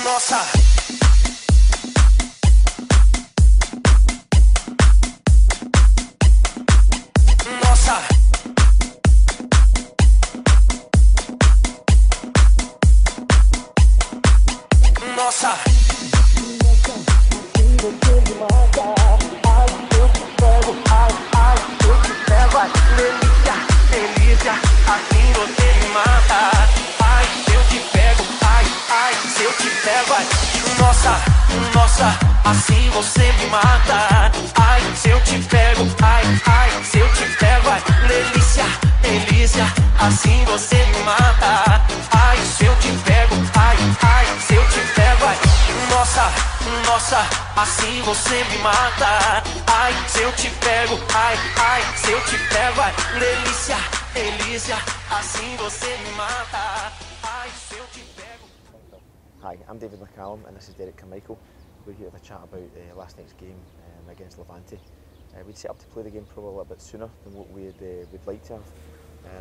Nossa. Nossa. Você me mata. Ai, eu te pego. Ai, eu te pego. Ai, delícia, delícia. Assim você me mata. Ai, eu te pego. Ai, se eu te pego. Ai, nossa, nossa. Assim você me mata. Ai, se eu te pego. Ai, se eu te pego. Ai, delícia, delícia. Assim você me mata. Ai, se eu te pego. Ai, se eu te pego. Ai, nossa, nossa. Assim você me mata. Ai, se eu te pego. Ai, se eu te pego. Ai, delícia, delícia. Assim você me mata. Ai, se eu te pego. Hi, I'm McCallum and this is Carmichael. We're here to have a chat about last night's game against Valente. We'd set up to play the game probably a little bit sooner than what we'd like to have,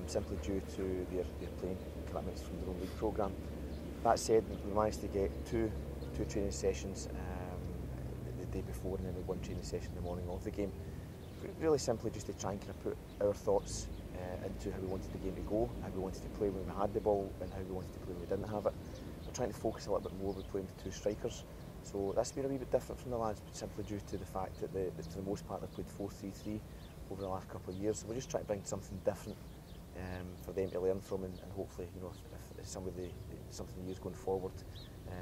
simply due to their playing commitments from their own league programme. That said, we managed to get two training sessions the day before and then one training session in the morning of the game. Really simply just to try and kind of put our thoughts into how we wanted the game to go, how we wanted to play when we had the ball and how we wanted to play when we didn't have it. We're trying to focus a little bit more with playing with two strikers. So that's been a wee bit different from the lads, simply due to the fact that for the most part they've played 4-3-3 over the last couple of years. So we're just trying to bring something different for them to learn from, and hopefully, you know, if something used going forward,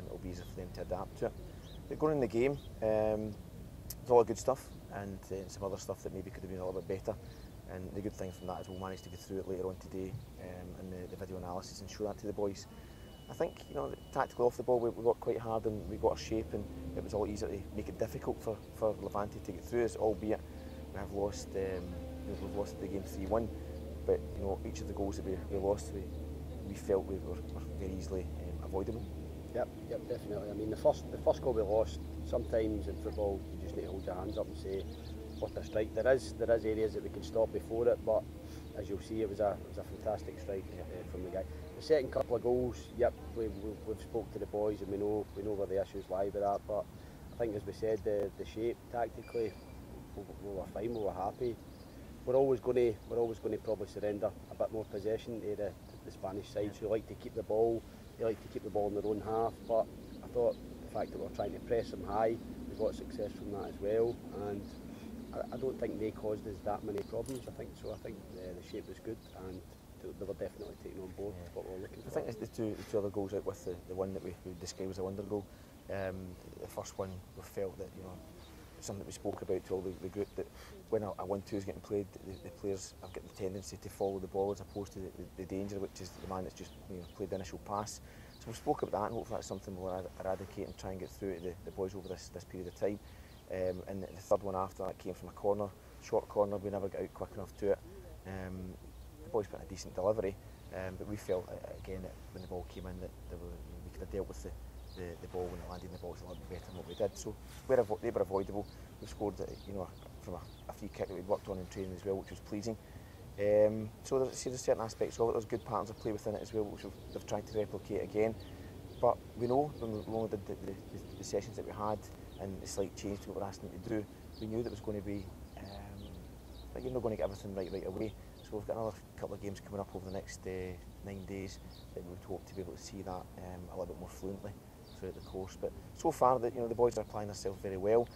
it'll be easier for them to adapt to it. But going in the game, there's a lot of good stuff and some other stuff that maybe could have been a little bit better. And the good thing from that is we'll manage to get through it later on today in the video analysis and show that to the boys. I think, you know, tactically off the ball we worked quite hard and we got our shape, and it was a lot easier to make it difficult for Valente to get through us, albeit we have lost we've lost the game 3-1, but you know, each of the goals that we lost we felt we were very easily avoidable. Yep, definitely. I mean, the first goal we lost, sometimes in football you just need to hold your hands up and say, what a strike. There is areas that we could stop before it, but as you'll see, it was a fantastic strike from the guy. The second couple of goals, yep, we've spoke to the boys and we know where the issues lie with that, but I think, as we said, the shape tactically we were fine, we were happy. We're always going to probably surrender a bit more possession to the Spanish side. So they like to keep the ball, in their own half, but I thought the fact that we're trying to press them high, we got success from that as well, and I don't think they caused us that many problems. I think the shape was good and they were definitely taking on board what we were looking for. I think the two other goals out with the one that we described as a wonder goal. The first one, we felt that, you know, something that we spoke about to all the group, that when a 1-2 is getting played, the players have got the tendency to follow the ball as opposed to the danger, which is the man that's just, you know, played the initial pass. So we spoke about that, and hopefully that's something we'll eradicate and try and get through to the boys over this period of time. And the third one after that came from a corner, short corner. We never got out quick enough to it. The boys put in a decent delivery, but we felt again that when the ball came in that we could have dealt with the ball when it landed in the box a little bit better than what we did. So they were avoidable. We scored, you know, from a free kick that we'd worked on in training as well, which was pleasing. So there's certain aspects of it. There's good patterns of play within it as well, which they've tried to replicate again. But we know when we did the sessions that we had and the slight change to what we're asking them to do, we knew that it was going to be, like, you're not going to get everything right away. So we've got another couple of games coming up over the next 9 days that we would hope to be able to see that a little bit more fluently throughout the course. But so far, you know, the boys are applying themselves very well.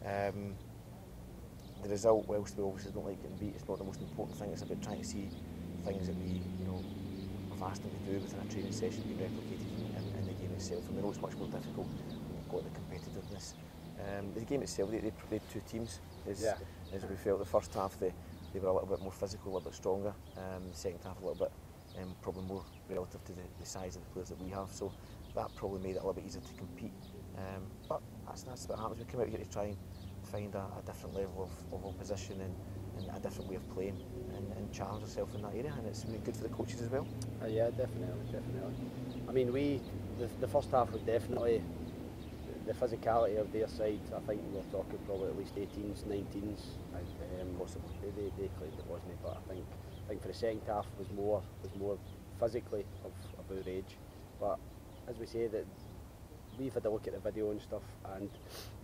The result, whilst we obviously don't like getting beat, it's not the most important thing. It's about trying to see things that we, you know, have asked them to do within a training session be replicated in the game itself. And we know it's much more difficult when you've got the competitiveness. The game itself, they had two teams. As we felt, the first half they were a little bit more physical, a little bit stronger. The second half a little bit probably more relative to the size of the players that we have. So that probably made it a little bit easier to compete. But that's what happens. We come out here to try and find a different level of opposition and a different way of playing and challenge ourselves in that area, and it's really good for the coaches as well. Yeah, definitely. I mean, the first half was definitely the physicality of their side, I think we're talking probably at least 18s, 19s. Possibly. They claimed it wasn't, but I think for the second half was more physically of our age. But as we say, that we've had a look at the video and stuff, and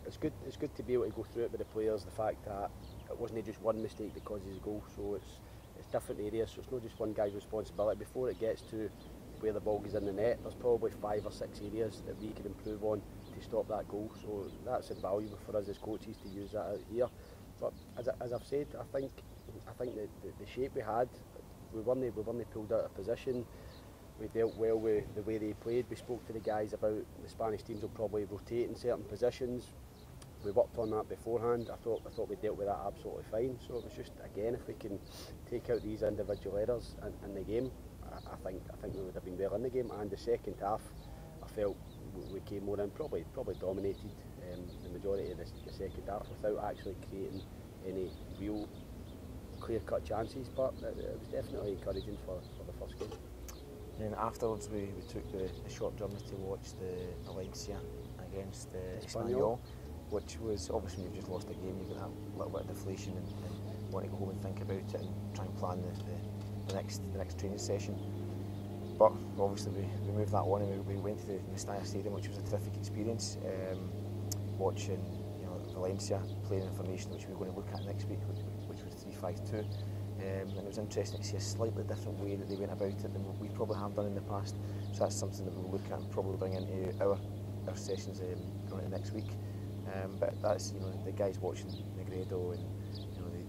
it's good to be able to go through it with the players. The fact that it wasn't just one mistake that causes a goal, so it's different areas. So it's not just one guy's responsibility. Before it gets to where the ball goes in the net, there's probably 5 or 6 areas that we can improve on to stop that goal. So that's invaluable for us as coaches to use that out here. But as I've said, I think that the shape we had, we weren't pulled out of position. We dealt well with the way they played. We spoke to the guys about the Spanish teams will probably rotate in certain positions. We worked on that beforehand. I thought we dealt with that absolutely fine. So it was just, again, if we can take out these individual errors in the game, I think we would have been well in the game. And the second half, I felt we came more in, probably dominated the majority of the second half without actually creating any real clear-cut chances. But it was definitely encouraging for the first game. And afterwards we took the short journey to watch the Valencia against Espanyol, which was, obviously you've just lost a game, you've got that little bit of deflation and want to go home and think about it and try and plan the next training session. But obviously we moved that on and we went to the Mestalla Stadium, which was a terrific experience, watching Valencia playing in a formation which we're going to look at next week, which was 3-5-2. And it was interesting to see a slightly different way that they went about it than what we probably have done in the past. So that's something that we'll look at and probably bring into our sessions going into next week. But that's the guys watching Negredo and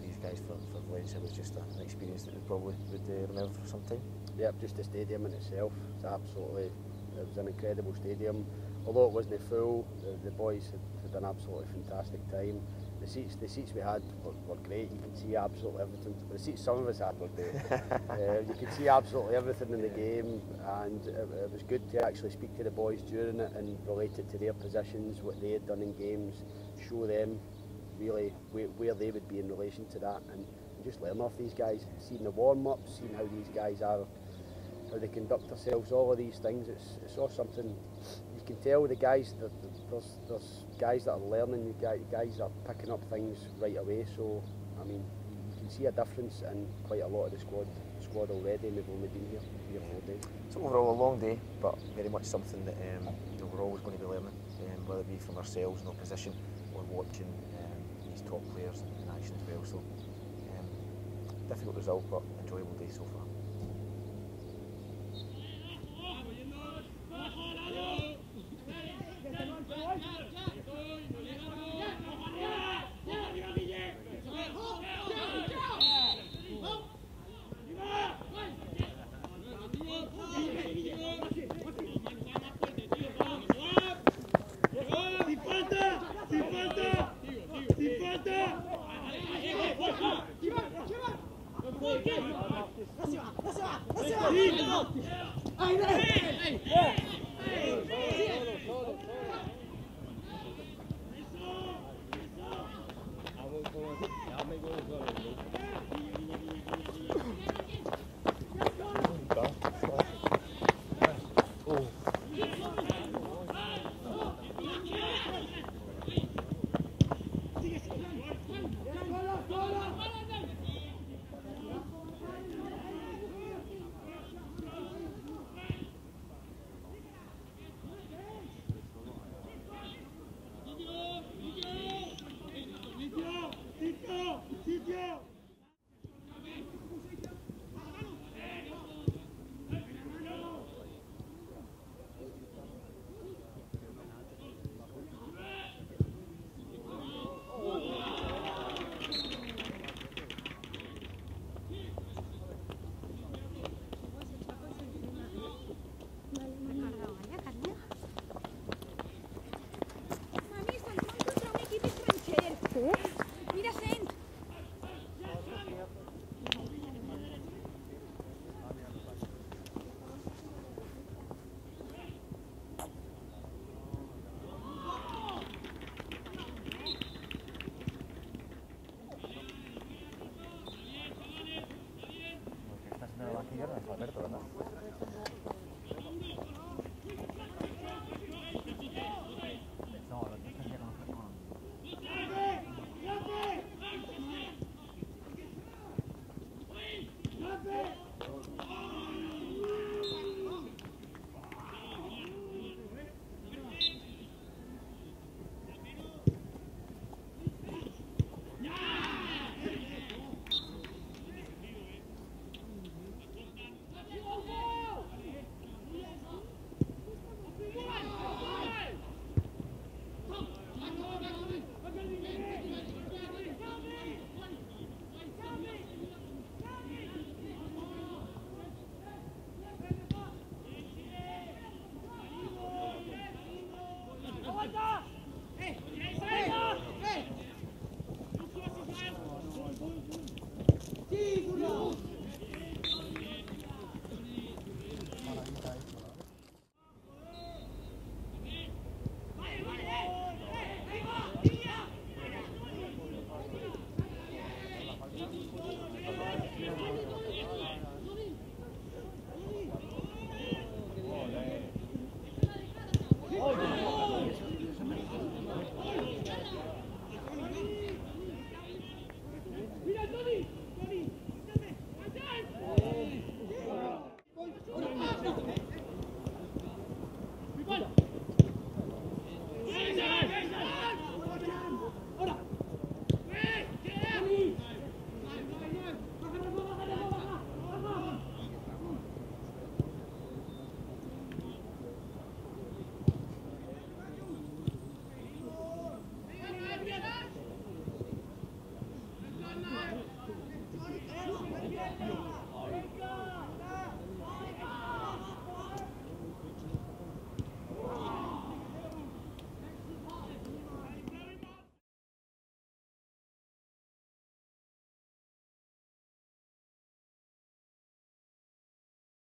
these guys for Valencia was just an experience that we probably would remember for some time. Yep, just the stadium in itself. It was an incredible stadium. Although it wasn't full, the boys had an absolutely fantastic time. The seats we had were great. You could see absolutely everything. The seats some of us had were great. You could see absolutely everything in the game, and it was good to actually speak to the boys during it and relate it to their positions, what they had done in games, show them really where they would be in relation to that, and just learn off these guys. Seeing the warm-ups, seeing how these guys are, how they conduct themselves, all of these things. It's all something you can tell the guys that there's guys that are learning, guys that are picking up things right away. So I mean, you can see a difference in quite a lot of the squad already, and they've only been here all day. So overall a long day, but very much something that we're always going to be learning, whether it be from ourselves in our position or watching these top players in action as well. So difficult result, but enjoyable day so far.